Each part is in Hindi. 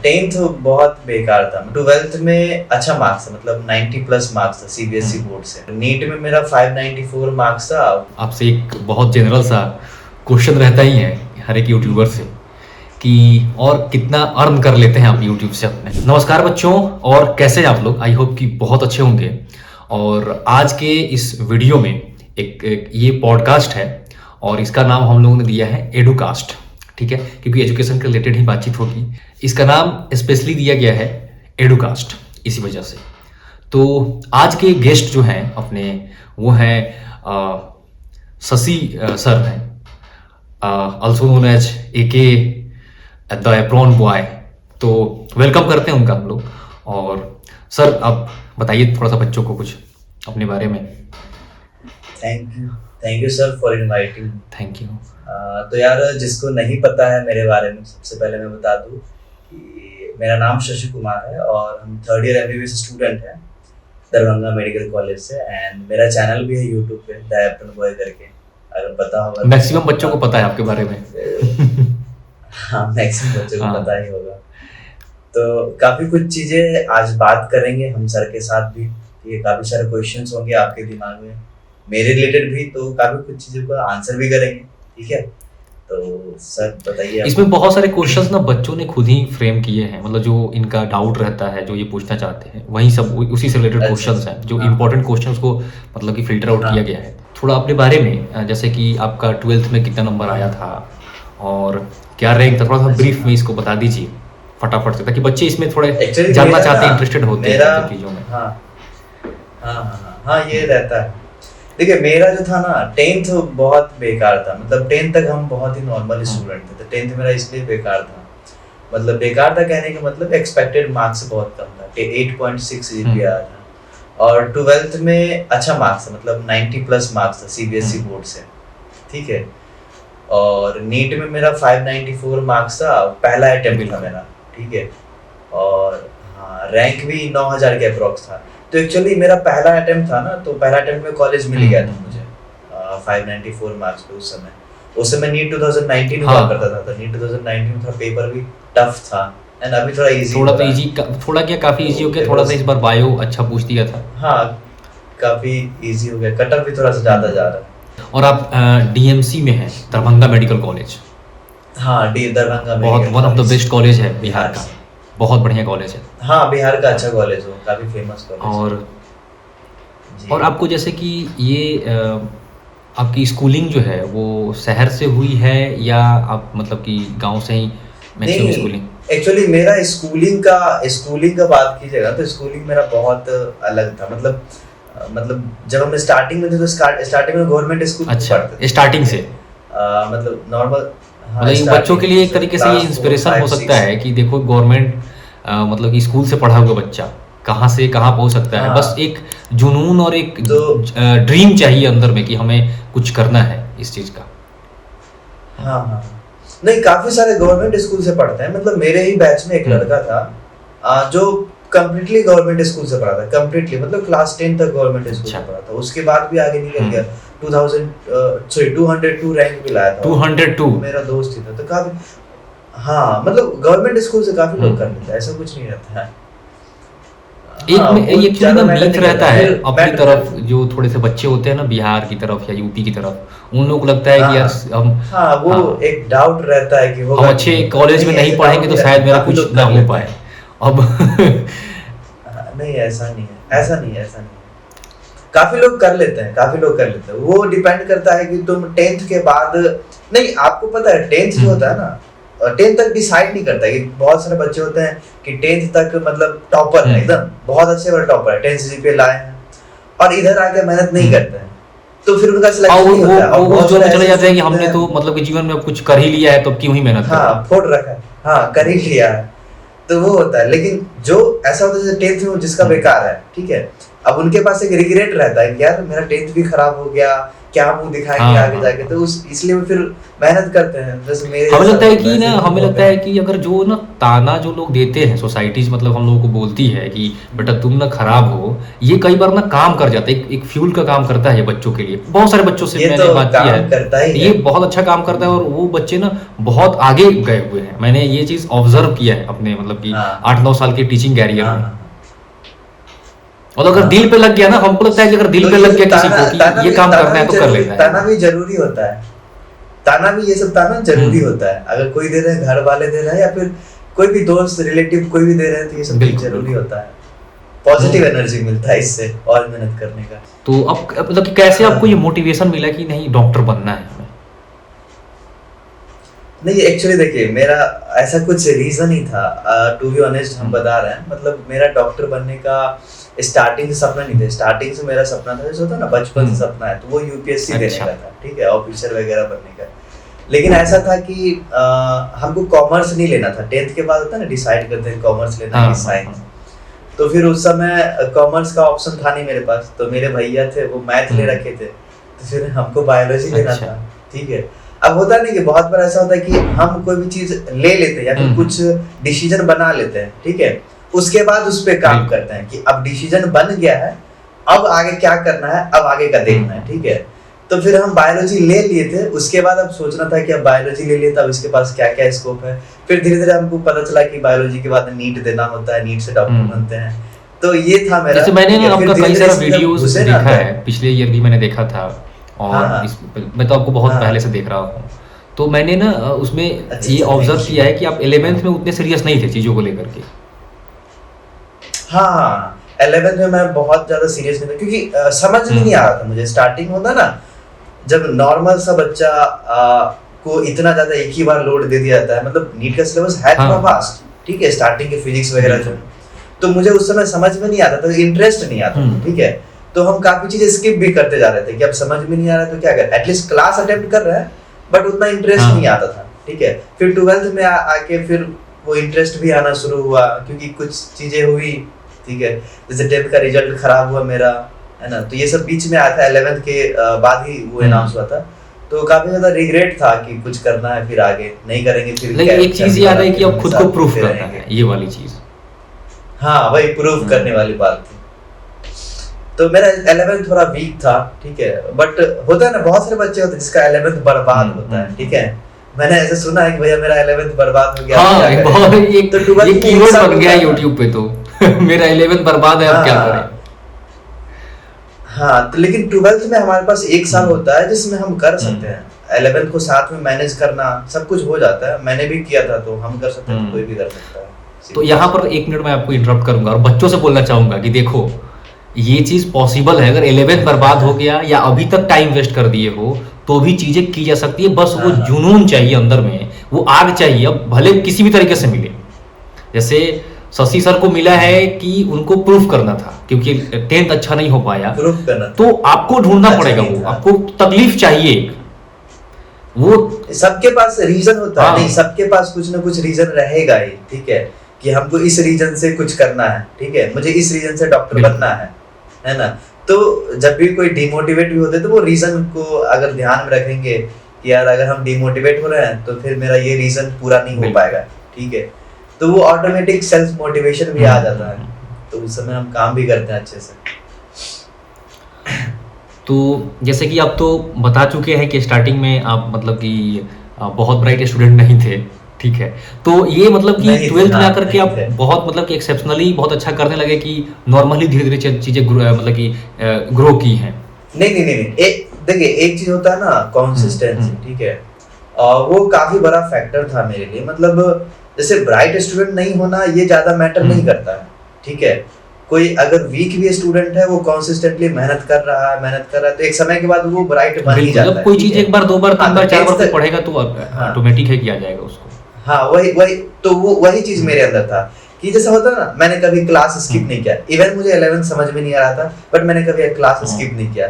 टेंथ बहुत बेकार था। ट्वेल्थ में अच्छा मार्क्स था, मतलब 90 प्लस मार्क्स था सीबीएसई बोर्ड से। नीट में मेरा 594 मार्क्स था। आपसे एक बहुत जनरल सा क्वेश्चन रहता ही है हर एक यूट्यूबर से कि और कितना अर्न कर लेते हैं आप यूट्यूब से अपने। नमस्कार बच्चों, और कैसे हैं आप लोग? आई होप कि बहुत अच्छे होंगे। और आज के इस वीडियो में एक ये पॉडकास्ट है और इसका नाम हम लोगों ने दिया है एडुकास्ट, ठीक है, क्योंकि एजुकेशन के रिलेटेड ही बातचीत होगी। इसका नाम स्पेशली दिया गया है एडुकास्ट इसी वजह से। तो आज के गेस्ट जो हैं अपने, वो हैं शशि सर हैं, also known as AK the apron boy. तो वेलकम करते हैं उनका हम लोग। और सर आप बताइए थोड़ा सा बच्चों को कुछ अपने बारे में। Thank you sir for inviting. Thank you. तो यार, जिसको नहीं पता है मेरे बारे में, सबसे पहले मैं बता दूं कि मेरा नाम शशि कुमार है और हम 3rd ईयर MBBS स्टूडेंट हैं दरभंगा मेडिकल कॉलेज से। एंड मेरा चैनल भी है यूट्यूब पे द एप्रॉन बॉय करके, अगर पता होगा। मैक्सिमम बच्चों को पता है आपके बारे में। हाँ, मैक्सिमम बच्चों को पता ही होगा। तो काफी कुछ चीजें आज बात करेंगे हम सर के साथ भी। ये काफी सारे क्वेश्चंस होंगे आपके दिमाग में, मेरे रिलेटेड भी, तो काफी कुछ चीजों का आंसर भी करेंगे, ठीक है। तो सर बताइए। इसमें बहुत सारे क्वेश्चंस ना बच्चों ने खुद ही फ्रेम किए हैं, मतलब जो इनका डाउट रहता है, जो ये पूछना चाहते हैं, वही सब उसी से रिलेटेड क्वेश्चंस हैं, जो इंपॉर्टेंट क्वेश्चंस को मतलब कि फिल्टर आउट किया गया है। थोड़ा अपने बारे में, जैसे कि आपका 12th में कितना नंबर आया था और क्या रैंक था, थोड़ा सा ब्रीफ में इसको बता दीजिए फटाफट से, ताकि बच्चे इसमें थोड़े जानना चाहते हैं, इंटरेस्टेड होते हैं चीजों में। हाँ, ये रहता है। देखिए, मेरा जो था ना, 10th बहुत बेकार था। मतलब 10th तक हम बहुत ही नॉर्मल स्टूडेंट थे, तो 10th मेरा इसलिए बेकार था। मतलब बेकार था कहने का मतलब एक्सपेक्टेड मार्क्स बहुत कम था, 8.6 GPA आया था। और 12th में अच्छा मार्क्स था, मतलब 90 प्लस मार्क्स था सीबीएसई बोर्ड से, ठीक है। और नीट में मेरा 594 मार्क्स था, पहला अटेम्प्ट था मेरा, ठीक है। और हाँ, रैंक भी 9000 के अप्रॉक्स था। तो एक्चुअली मेरा पहला अटेम्प्ट था ना, तो पहला अटेम्प्ट में कॉलेज मिल गया था मुझे 594 मार्क्स पे। उस समय नीट 2019 हुआ करता था, तो नीट 2019 में था, पेपर भी टफ था। एंड अभी थोड़ा इजी, थोड़ा क्या काफी इजी हो गया, थोड़ा सा इस बार बायो अच्छा पूछ दिया था। हाँ, काफी इजी हो गया, कटअप भी थोड़ा सा ज्यादा जा रहा है। और आप DMC में हैं, दरभंगा मेडिकल कॉलेज। हाँ, दरभंगा बहुत one of the best college है बिहार का, बहुत बढ़िया कॉलेज है। हाँ, बिहार का अच्छा कॉलेज हो, काफी फेमस कॉलेज। और आपको जैसे कि ये आपकी स्कूलिंग जो है वो शहर से हुई है या आप मतलब कि गांव से ही मैक्सिमम स्कूलिंग? एक्चुअली मेरा स्कूलिंग का बात कीजिएगा तो स्कूलिंग मेरा बहुत अलग था। मतलब जब हम स्टार्टिंग में थे तो स्टार्टिंग में गवर्नमेंट स्कूल पढ़ते थे, स्टार्टिंग से। मतलब नॉर्मल। मतलब बच्चों के लिए एक तरीके से ये इंस्पिरेशन हो सकता है कि देखो गवर्नमेंट मतलब कि स्कूल से पढ़ा हुआ बच्चा कहाँ से कहाँ पहुँच सकता है। बस एक जुनून और एक ड्रीम चाहिए अंदर में कि हमें कुछ करना है इस चीज का। हाँ, नहीं, काफी सारे गवर्नमेंट स्कूल से पढ़ते हैं। मतलब मेरे ही बैच में एक लड़का था जो कम्प्लीटली गवर्नमेंट स्कूल से पढ़ा था, कम्प्लीटली, मतलब क्लास 10 तक गवर्नमेंट स्कूल से पढ़ा था। उसके बाद भी आगे निकल गया, 202 रैंक भी लाया था। 202 मेरा दोस्त ही था, तो काफी, हाँ, मतलब गवर्नमेंट स्कूल से काफी लोग कर लेते हैं, ऐसा कुछ नहीं रहता है। एक ना मीथ रहता है अपनी तरफ, जो थोड़े से बच्चे होते हैं ना बिहार की तरफ या यूपी की तरफ, उन लोग को लगता है कि यार हम एक डाउट रहता है कि हम अच्छे कॉलेज में नहीं पढ़ेंगे तो शायद मेरा कुछ ना हो पाए। अब नहीं, ऐसा नहीं है। काफी लोग कर लेते हैं, वो डिपेंड करता है कि तुम 10th के बाद, नहीं, आपको पता है 10th जो होता है ना, 10th तक डिसाइड नहीं करता है कि बहुत सारे बच्चे होते हैं कि 10th तक मतलब टॉपर है, एकदम बहुत अच्छे वाले टॉपर है, 10 GPA लाए हैं और इधर आके मेहनत नहीं करते हैं, तो फिर उनका सिलेक्शन नहीं होता है। वो जो चले जाते हैं कि हमने तो मतलब कि जीवन में कुछ कर ही लिया है तो क्यों ही मेहनत करें। हाँ, फोड़ रखा है, हाँ, कर ही लिया है, तो वो होता है। लेकिन जो ऐसा होता है जैसे 10th में जिसका बेकार है, ठीक है, अब उनके पास एक रिग्रेट रहता है कि यार मेरा 10th भी खराब हो गया, क्या मुंह दिखाएंगे हाँ, आगे जाके, तो उस इसलिए वो फिर मेहनत करते हैं। जैसे मेरे हमें जैसा लगता है तो कि वैसे ना, भी हमें हो लगता गया। है कि अगर जो ना ताना जो लोग देते हैं सोसाइटीज, मतलब हम लोगों को बोलती है कि बेटा तुम ना खराब हो, ये कई बार ना काम कर जाता है, एक फ्यूल का काम करता है ये बच्चों के लिए। बहुत सारे बच्चों से ये मैंने तो बात किया काम है, करता ही ये है। बहुत अच्छा काम करता है और वो बच्चे ना बहुत आगे गए हुए हैं। मैंने ये चीज़ ऑब्जर्व किया है अपने मतलब कि हाँ 8-9 साल के टीचिंग कैरियर हाँ में। हाँ और अगर दिल हाँ। पे लग गया ना, हमको लगता है कि अगर दिल तो पे ये लग सब गया किसी को कि ये काम करना है तो कर लेता है ताना वो। भी जरूरी होता है। ताना भी, ये सब ताना जरूरी होता है। अगर कोई दे रहे हैं, घर वाले दे रहे हैं, या फिर कोई भी दोस्त रिलेटिव कोई भी दे रहे हैं, तो ये सब चीज बिल्कुल जरूरी बिल्कुल। होता है। पॉजिटिव एनर्जी मिलता है इससे और मेहनत करने का। तो अब मतलब कि कैसे हाँ आपको ये मोटिवेशन मिला कि नहीं डॉक्टर बनना है हमें? नहीं, एक्चुअली देखिए, मेरा ऐसा कुछ रीजन ही था। टू बी ऑनेस्ट हम बता रहे हैं, मतलब मेरा डॉक्टर बनने का स्टार्टिंग से सपना नहीं था। स्टार्टिंग से मेरा सपना था, जैसे होता है ना बचपन से सपना है, तो वो यूपीएससी देने अच्छा। का था, ठीक है, ऑफिसर वगैरह बनने का। लेकिन ऐसा था कि हमको कॉमर्स नहीं लेना था। 10th के बाद होता है ना, डिसाइड करते हैं कॉमर्स लेना है हाँ कि हाँ साइंस। हाँ। तो फिर उस समय कॉमर्स का ऑप्शन था नहीं मेरे पास, तो मेरे भैया थे वो मैथ ले रखे थे, तो फिर हमको बायोलॉजी लेना अच्छा। था, ठीक है। अब होता नहीं कि बहुत बार ऐसा होता है कि हम कोई भी चीज ले लेते हैं या फिर कुछ डिसीजन बना लेते हैं, ठीक है, उसके बाद उस पर काम बिल्कुल। करते हैं कि अब डिसीजन बन गया है, अब आगे क्या करना है, अब आगे का देखना है, ठीक है। तो फिर हम बायोलॉजी ले लिए थे, उसके बाद अब सोचना था कि अब बायोलॉजी ले लिए, तब इसके पास क्या क्या स्कोप है। फिर धीरे धीरे हमको पता चला कि बायोलॉजी के बाद नीट देना होता है, नीट से डॉक्टर बनते हैं। तो ये था मेरा। जैसे मैंने ठीक है, ना फिर आपका कई धीरे-धीरे सारा इसमें जब वीडियोस घुसे ना देखा अंदर। है, पिछले ईयर भी मैंने देखा था हाँ, और हाँ। इस मैं तो आपको बहुत हाँ, पहले हाँ। से देख रहा हूँ। तो मैंने ना उसमें अच्छा, ये अच्छा, ऑब्जर्व थैंक यू। किया है कि आप 11th हाँ। में उतने सीरियस नहीं थे चीज़ों को लेकर के। हाँ, 11th में मैं बहुत ज्यादा सीरियस नहीं था, क्योंकि समझ में नहीं आ रहा था मुझे। स्टार्टिंग होता ना, जब नॉर्मल सा बच्चा को इतना ज्यादा एक ही बार लोड दे दिया जाता है, मतलब नीट का सिलेबस है थोड़ा हाँ। वास्ट, ठीक है, स्टार्टिंग के फिजिक्स वगैरह जो, बिल्कुल। तो मुझे उस समय समझ में नहीं आता था, इंटरेस्ट नहीं आता था, ठीक है। तो हम काफी चीजें स्किप भी करते जा रहे थे कि अब समझ में नहीं आ रहा है तो क्या कर, एटलीस्ट क्लास अटेम्प्ट कर रहे हैं, बट उतना इंटरेस्ट हाँ। नहीं आता था, ठीक है। फिर 12th में आके फिर वो इंटरेस्ट भी आना शुरू हुआ, क्योंकि कुछ चीजें हुई, ठीक है, जैसे 10th का रिजल्ट खराब हुआ मेरा, है ना, तो ये सब बीच में आया था। 11th के बाद ही वो अनाउंस हुआ था, तो काफी ज्यादा रिग्रेट था कि कुछ करना है, फिर आगे नहीं करेंगे, फिर लेकिन क्या एक चीज़ चल याद रहा है है, कि फिर अब खुद हमेशा को प्रूफ घूमते करना रहेंगे। है, ये वाली चीज़। हाँ, वही प्रूफ करने वाली बात थी। तो मेरा 11th थोड़ा वीक था, ठीक है, बट होता है ना, बहुत सारे बच्चे होते हैं जिसका 11th बर्बाद होता है, ठीक है। मैंने ऐसे सुना है कि भैया मेरा 11th बर्बाद हो गया, हाँ, क्या एक करें? बहुत तो 12th ये में एक कीवर्ड साल बन गया है होता था। यूट्यूब पे तो मेरा 11th बर्बाद है, अब क्या हाँ। करें? हाँ, तो लेकिन 12th में हमारे पास एक साल होता है जिसमें हम कर सकते हैं। 11th को साथ में मैनेज करना, सब कुछ हो जाता है। मैंने भी किया था, तो हम कर सकते हैं, तो कोई भी कर सकता है। तो यहाँ पर 1 मिनट मैं आपको इंटरप्ट करूंगा और बच्चों से बोलना चाहूंगा कि देखो, ये चीज़ पॉसिबल है। अगर 11th बर्बाद हो गया या अभी तक टाइम वेस्ट कर दिए हो, तो भी चीज़ें की जा सकती है। बस वो हाँ, हाँ। जुनून चाहिए अंदर में, वो आग चाहिए, अब भले किसी भी तरीके से मिले। जैसे शशि सर को मिला है कि उनको प्रूफ करना था, क्योंकि 10th अच्छा नहीं हो पाया, प्रूफ करना था। तो आपको ढूंढना अच्छा पड़ेगा, नहीं वो था। आपको तकलीफ चाहिए एक। वो सबके पास रीजन होता है, हाँ। नहीं, सबके पास कुछ ना कुछ रीजन रहेगा ही, ठीक है, कि हमको इस रीजन से कुछ करना है, ठीक है, मुझे इस रीजन से डॉक्टर बिल्कुल। बनना है ना। तो जब भी कोई डिमोटिवेट भी होते हैं, तो वो रीजन को अगर ध्यान में रखेंगे कि यार अगर हम डिमोटिवेट हो रहे हैं, तो फिर मेरा ये रीजन पूरा नहीं हो बिल्कुल। पाएगा, ठीक है, तो वो ऑटोमेटिक सेल्फ मोटिवेशन भी आ जाता है, तो उस समय हम काम भी करते हैं अच्छे से। तो जैसे कि आप तो बता चुके हैं कि स्टार्टिंग में आप मतलब कि बहुत ब्राइट स्टूडेंट नहीं थे, ठीक है। तो ये मतलब कि नहीं थे, 12th में हाँ, आकर के नहीं आप थे। बहुत मतलब कि एक्सेप्शनली बहुत अच्छा करने लगे कि नॉर्मली धीरे धीरे चीज़ें मतलब कि ग्रो की हैं? नहीं, देखिए, एक चीज होता है ना, कंसिस्टेंसी, ठीक है, वो काफी बड़ा फैक्टर था मेरे लिए। मतलब जैसे ब्राइट स्टूडेंट नहीं होना ये ज्यादा मैटर नहीं करता है, ठीक है। कोई अगर वीक भी स्टूडेंट है, वो कंसिस्टेंटली मेहनत कर रहा है, तो एक समय के बाद वो ब्राइट बन ही बिल्कुल, जाता जब है, कोई ठीक चीज़ है। एक बार, 2 बार, 3 हाँ, बार, तो 4 बार 10th कोई पढ़ेगा तो हाँ। ऑटोमेटिक है कि आ जाएगा उसको। हाँ, वही तो वो वही चीज मेरे अंदर था कि जैसा होता है ना, मैंने कभी क्लास स्किप नहीं किया। इवन मुझे 11th समझ में नहीं आ रहा था, बट मैंने कभी क्लास स्किप नहीं किया।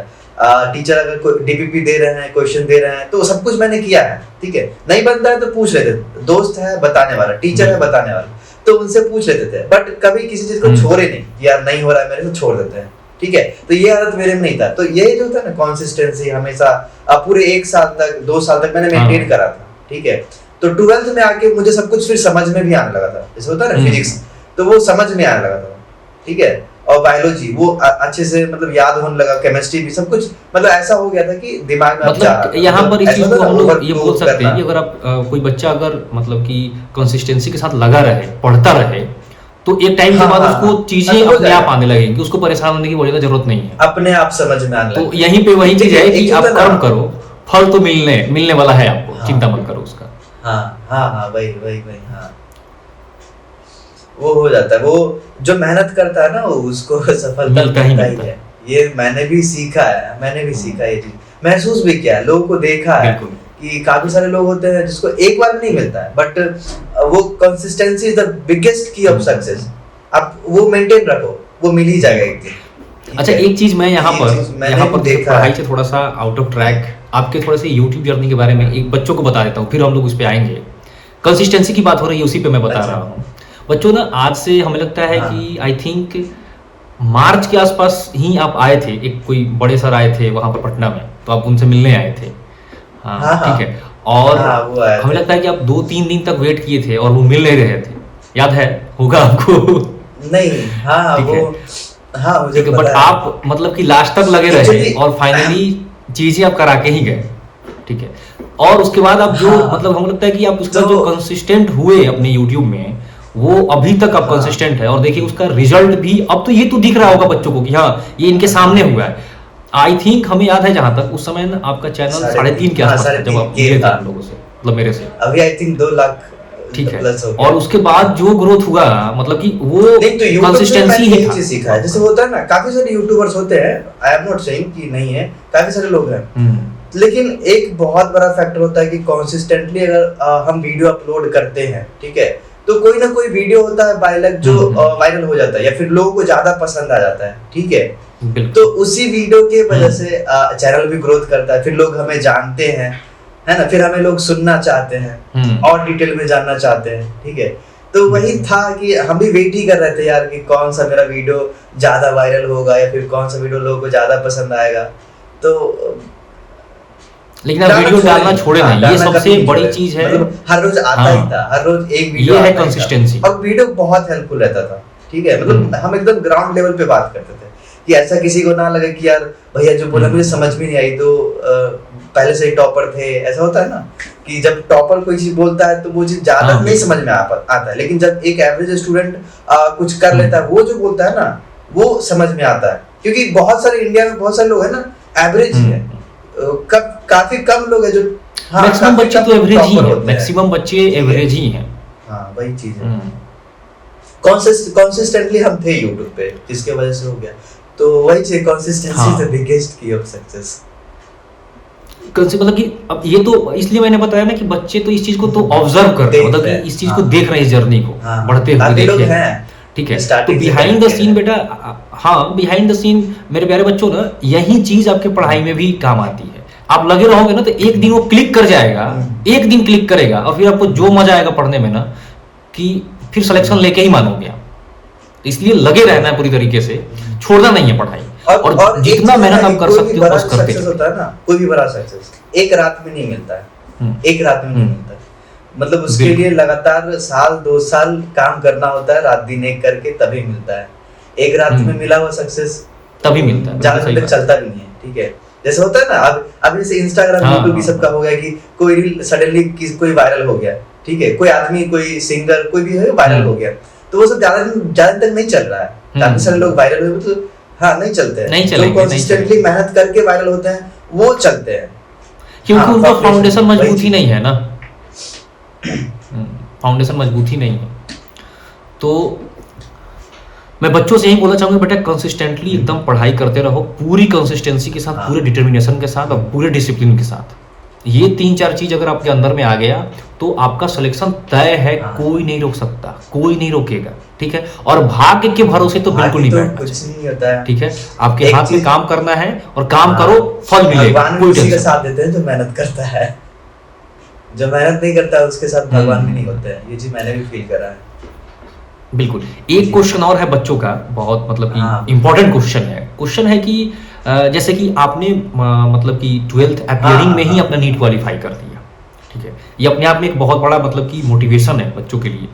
टीचर अगर कोई डीपीपी दे रहे हैं, क्वेश्चन दे रहे हैं, तो सब कुछ मैंने किया है, ठीक है। नहीं बनता है तो पूछ लेते थे, दोस्त है बताने वाला, टीचर है बताने वाला, तो उनसे पूछ लेते थे, बट कभी किसी चीज को छोड़े नहीं कि यार नहीं हो रहा है मेरे से, छोड़ देते हैं, ठीक है। तो ये आदत मेरे में नहीं था, तो ये जो था ना कंसिस्टेंसी हमेशा, अब पूरे 1 साल तक 2 साल तक मैंने मेंटेन करा था, ठीक है। तो 12th में आके मुझे सब कुछ फिर समझ में भी आने लगा था, जैसे होता है ना फिजिक्स, तो वो समझ में आने लगा था, ठीक है। और बायोलॉजी वो अच्छे से मतलब याद होने लगा, केमिस्ट्री भी सब कुछ मतलब ऐसा हो गया था कि दिमाग में मतलब यहाँ पर इस चीज को हम लोग ये बोल सकते हैं कि अगर आप कोई बच्चा अगर मतलब कि कंसिस्टेंसी के साथ लगा रहे, पढ़ता रहे, तो एक टाइम के बाद उसको चीजें अपने आप आने लगेंगी, उसको परेशान होने की बहुत ज्यादा जरूरत नहीं है, अपने आप समझ में आने तो यहीं पे वही चीज है कि आप कर्म करो, फल तो मिलने वाला है आपको, चिंता मत करो उसका। हाँ वही हाँ, वो हो जाता है, वो जो मेहनत करता है ना उसको सफलता मिलता ही है। ये मैंने भी सीखा ये चीज, महसूस भी किया है, लोगों को देखा है कि काफी सारे लोग होते हैं जिसको एक बार नहीं मिलता है, बट वो कंसिस्टेंसी इज द बिगेस्ट की ऑफ सक्सेस। आप वो मेंटेन रखो, वो मिल ही जाएगा एक दिन। अच्छा, एक चीज मैं यहाँ पर पढ़ाई से थोड़ा सा आउट ऑफ ट्रैक आपके थोड़े से यूट्यूब जर्नी के बारे में एक बच्चों को बता देता हूँ, फिर हम लोग उस पर आएंगे। कंसिस्टेंसी की बात हो रही है, उसी पे मैं बता रहा हूँ। बच्चों ना, आज से हमें लगता है कि आई थिंक मार्च के आसपास ही आप आए थे, एक कोई बड़े सर आए थे वहां पर पटना में, तो आप उनसे मिलने आए थे। हाँ, ठीक है। और हमें लगता है कि आप 2-3 दिन तक वेट किए थे और वो मिल नहीं रहे थे, याद है होगा आपको? नहीं, मुझे बट आप मतलब कि लास्ट तक लगे रहे और फाइनली चीजें आप करा के ही गए, ठीक है। और उसके बाद आप जो मतलब हमें लगता है कि आप उसका जो कंसिस्टेंट हुए अपने यूट्यूब में, वो अभी तक आप कंसिस्टेंट है, और देखिए उसका रिजल्ट भी अब तो ये तो दिख रहा होगा बच्चों को कि हाँ ये इनके सामने हुआ है। आई थिंक हमें याद है जहां तक उस समय ना आपका चैनल 3.5 के आसपास था जब आप मिले थे हम लोगों से, मतलब मेरे से। अभी आई थिंक 2 लाख, ठीक है। और उसके बाद जो ग्रोथ हुआ मतलब कि वो कंसिस्टेंसी ही था। सीखा है, जैसे होता है ना काफी सारे यूट्यूबर्स होते हैं, आई एम नॉट सेइंग कि नहीं है, काफी सारे लोग हैं, लेकिन एक बहुत बड़ा फैक्टर होता है कि कंसिस्टेंटली अगर हम वीडियो अपलोड करते हैं, ठीक है, तो कोई ना कोई वीडियो होता है बाय लक जो वायरल हो जाता है या फिर लोगों को ज्यादा पसंद आ जाता है, ठीक है। तो उसी वीडियो के वजह से चैनल भी ग्रोथ करता है, फिर लोग हमें जानते हैं, है ना, फिर हमें लोग सुनना चाहते हैं और डिटेल में जानना चाहते हैं, ठीक है। तो वही था कि हम भी वेट ही कर रहे थे यार कि कौन सा मेरा वीडियो ज्यादा वायरल होगा या फिर कौन सा वीडियो लोगों को ज्यादा पसंद आएगा। तो लेकिन आप वीडियो डालना छोड़े नहीं, ये सबसे बड़ी चीज है। मतलब हर रोज आता ही था, हर रोज एक वीडियो, ये है कंसिस्टेंसी। और वीडियो बहुत हेल्पफुल रहता था, ठीक है। मतलब हम एकदम ग्राउंड लेवल पे बात करते थे कि ऐसा किसी को ना लगे कि यार भैया जो बोला मुझे समझ में नहीं आई, तो पहले से ही टॉपर थे। ऐसा होता है ना कि जब टॉपर कोई चीज बोलता है तो वो चीज ज्यादा नहीं समझ में आता है, लेकिन जब एक एवरेज स्टूडेंट कुछ कर लेता है, वो जो बोलता है ना वो समझ में आता है। क्योंकि बहुत सारे इंडिया में बहुत सारे लोग है ना एवरेज ही है, काफी कम लोग है जो मैक्सिमम बच्चे तो एवरेज ही हैं, मैक्सिमम बच्चे एवरेज ही हैं। हाँ वही चीज है, कंसिस्टेंटली हम थे YouTube पे, जिसके वजह से हो गया। तो वही चीज, कंसिस्टेंसी इज द बिगेस्ट की ऑफ सक्सेस। मतलब कि अब ये तो इसलिए मैंने बताया ना कि बच्चे तो इस चीज को तो ऑब्जर्व करते हैं, मतलब कि इस चीज को देख रहे हैं, इस जर्नी को बढ़ते हुए देख रहे हैं, ठीक है। तो बिहाइंड द सीन बेटा, हाँ बिहाइंड द सीन मेरे प्यारे बच्चों ना, यही चीज आपके पढ़ाई में भी काम आती है। आप लगे रहोगे ना तो एक दिन वो क्लिक कर जाएगा, एक दिन क्लिक करेगा और फिर आपको जो मजा आएगा पढ़ने में ना कि फिर सिलेक्शन लेके ही मानोगे आप। इसलिए लगे रहना है पूरी तरीके से, छोड़ना नहीं है पढ़ाई, और जितना मेहनत आप कर सकते हो बस करते सक्सेस होता है ना, कोई भी बड़ा सक्सेस एक रात में नहीं मिलता है, एक रात में नहीं मिलता है। मतलब उसके लिए लगातार 1-2 साल काम करना होता है, रात दिन एक करके, तभी मिलता है। एक रात में मिला हुआ सक्सेस तभी मिलता है, ज्यादा दिन चलता भी नहीं है, ठीक है। जैसे होता है ना अब जैसे इंस्टाग्राम यूट्यूब भी सबका हो गया कि कोई रील सडनली कोई वायरल हो गया, ठीक है, कोई आदमी कोई सिंगर कोई भी है वायरल हो गया, तो वो सब ज्यादा दिन तक नहीं चल रहा है। काफी सारे लोग वायरल हुए तो नहीं चलते हैं, जो कंसिस्टेंटली मेहनत करके वायरल होते हैं वो चलते हैं, क्योंकि उनका फाउंडेशन मजबूत ही नहीं है ना, फाउंडेशन मजबूत ही नहीं है। तो मैं बच्चों से यही बोलना चाहूंगा, बेटा कंसिस्टेंटली एकदम पढ़ाई करते रहो, पूरी कंसिस्टेंसी के साथ, पूरे डिटर्मिनेशन के साथ और पूरे डिसिप्लिन के साथ। ये 3-4 चीज अगर आपके अंदर में आ गया तो आपका सिलेक्शन तय है, कोई नहीं रोक सकता, कोई नहीं रोकेगा, ठीक है। और भाग्य के भरोसे तो बिल्कुल नहीं बैठना, कुछ नहीं होता है, ठीक है। आपके हाथ में काम करना है और काम करो, फल मिलेगा। कोई टेंशन के साथ देते हैं जो मेहनत करता है, जो मेहनत नहीं करता उसके साथ भगवान भी नहीं होते हैं। ये चीज मैंने भी फील करा है। बिल्कुल। एक क्वेश्चन और है बच्चों का, बहुत मतलब कि इम्पोर्टेंट क्वेश्चन है क्वेश्चन है कि जैसे कि आपने मतलब कि 12th अपियरिंग में ही अपना नीट क्वालिफाई कर लिया, ठीक है, ये अपने आप में एक बहुत बड़ा मतलब कि मोटिवेशन है बच्चों के लिए।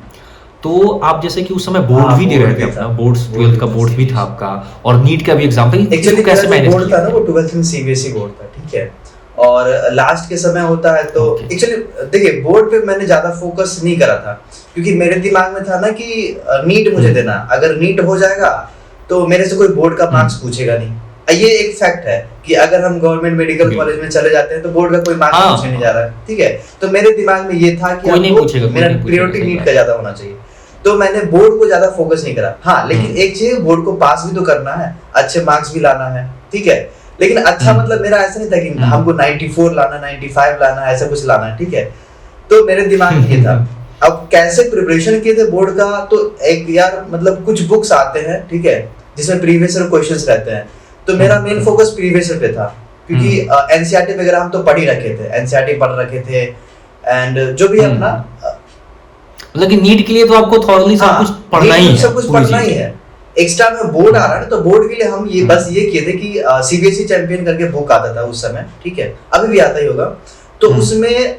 तो आप जैसे कि उस समय बोर्ड भी दे रहे थे अपना, बोर्ड्स 12th का बोर्ड भी था आपका, और नीट का भी एग्जाम था, एक्चुअली कैसे मैनेज बोर्ड था ना वो 12th में सीबीएसई बोर्ड था, ठीक है, और लास्ट के समय होता है तो एक्चुअली देखिए बोर्ड पे मैंने ज्यादा फोकस नहीं करा था, क्योंकि मेरे दिमाग में था ना कि नीट मुझे देना, अगर नीट हो जाएगा तो मेरे से कोई बोर्ड का मार्क्स पूछेगा नहीं। ये एक फैक्ट है कि अगर हम गवर्नमेंट मेडिकल कॉलेज में चले जाते हैं तो बोर्ड का कोई मार्क्स पूछने नहीं जा रहा है, ठीक है, तो मेरे दिमाग में ये था कि मेरा प्रायोरिटी नीट का ज्यादा होना चाहिए, तो मैंने बोर्ड को ज्यादा फोकस नहीं करा। हाँ, लेकिन एक चीज, बोर्ड को पास भी तो करना है, अच्छे मार्क्स भी लाना है, ठीक है, लेकिन अच्छा मतलब मेरा ऐसा नहीं था कि हमको 94 लाना, 95 लाना, ऐसा कुछ लाना है, ठीक है, तो मेरे दिमाग में ये था। अब कैसे प्रिपरेशन किए थे बोर्ड का, तो एक यार मतलब कुछ बुक्स आते हैं, ठीक है, जिसमें प्रीवियस ईयर क्वेश्चंस रहते हैं, तो मेरा मेन फोकस प्रीवियस ईयर पे था, क्योंकि एनसीईआरटी वगैरह हम तो पढ़ ही रखे थे, एनसीईआरटी पढ़ रखे थे, एंड जो भी अपना मतलब कि नीट के लिए तो आपको थॉरली सब कुछ पढ़ना ही है, सब कुछ पढ़ना ही है। एक्स्ट्रा में बोर्ड आ रहा है, तो बोर्ड के लिए हम ये बस ये किए थे कि सीबीएसई चैंपियन करके बुक आता था उस समय, ठीक है, अभी भी आता ही होगा, तो उसमें